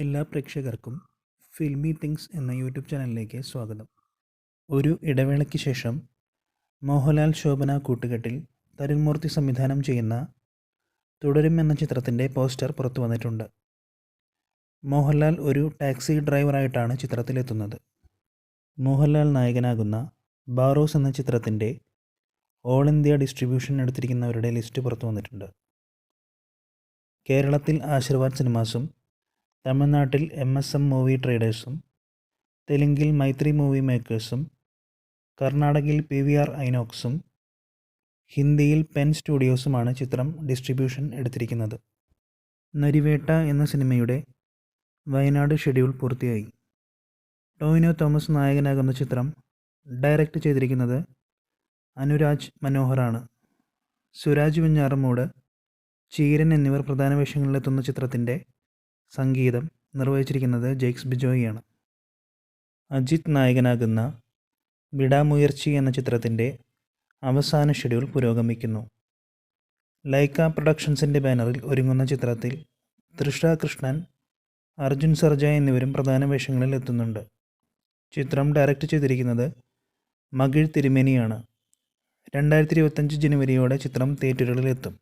എല്ലാ പ്രേക്ഷകർക്കും filmy things എന്ന യൂട്യൂബ് ചാനലിലേക്ക് സ്വാഗതം. ഒരു ഇടവേളയ്ക്ക് ശേഷം മോഹൻലാൽ ശോഭന കൂട്ടുകെട്ടിൽ തരുൺ മൂർത്തി സംവിധാനം ചെയ്യുന്ന തുടരും എന്ന ചിത്രത്തിൻ്റെ പോസ്റ്റർ പുറത്തു വന്നിട്ടുണ്ട്. മോഹൻലാൽ ഒരു ടാക്സി ഡ്രൈവറായിട്ടാണ് ചിത്രത്തിലെത്തുന്നത്. മോഹൻലാൽ നായകനാകുന്ന ബാറോസ് എന്ന ചിത്രത്തിൻ്റെ ഓൾ ഇന്ത്യ ഡിസ്ട്രിബ്യൂഷൻ എടുത്തിരിക്കുന്നവരുടെ ലിസ്റ്റ് പുറത്തു വന്നിട്ടുണ്ട്. കേരളത്തിൽ ആശീർവാദ് സിനിമാസും, തമിഴ്നാട്ടിൽ MSM മൂവി ട്രേഡേഴ്സും, തെലുങ്കിൽ മൈത്രി മൂവി മേക്കേഴ്സും, കർണാടകയിൽ PVR ഐനോക്സും, ഹിന്ദിയിൽ പെൻ സ്റ്റുഡിയോസുമാണ് ചിത്രം ഡിസ്ട്രിബ്യൂഷൻ എടുത്തിരിക്കുന്നത്. നരിവേട്ട എന്ന സിനിമയുടെ വയനാട് ഷെഡ്യൂൾ പൂർത്തിയായി. ടോവിനോ തോമസ് നായകനാകുന്ന ചിത്രം ഡയറക്റ്റ് ചെയ്തിരിക്കുന്നത് അനുരാജ് മനോഹറാണ്. സുരാജ് വെഞ്ഞാറമൂട്, ചീരൻ എന്നിവർ പ്രധാന വേഷങ്ങളിലെത്തുന്ന ചിത്രത്തിൻ്റെ സംഗീതം നിർവഹിച്ചിരിക്കുന്നത് ജെയ്ക്സ് ബിജോയിയാണ്. അജിത് നായകനാകുന്ന വിടാമുയർച്ചി എന്ന ചിത്രത്തിൻ്റെ അവസാന ഷെഡ്യൂൾ പുരോഗമിക്കുന്നു. ലൈക്ക പ്രൊഡക്ഷൻസിൻ്റെ ബാനറിൽ ഒരുങ്ങുന്ന ചിത്രത്തിൽ തൃഷ കൃഷ്ണൻ, അർജുൻ സർജ എന്നിവരും പ്രധാന വേഷങ്ങളിൽ എത്തുന്നുണ്ട്. ചിത്രം ഡയറക്റ്റ് ചെയ്തിരിക്കുന്നത് മകിഴ് തിരുമേനിയാണ്. 2025 ജനുവരിയോടെ ചിത്രം തിയേറ്ററുകളിലെത്തും.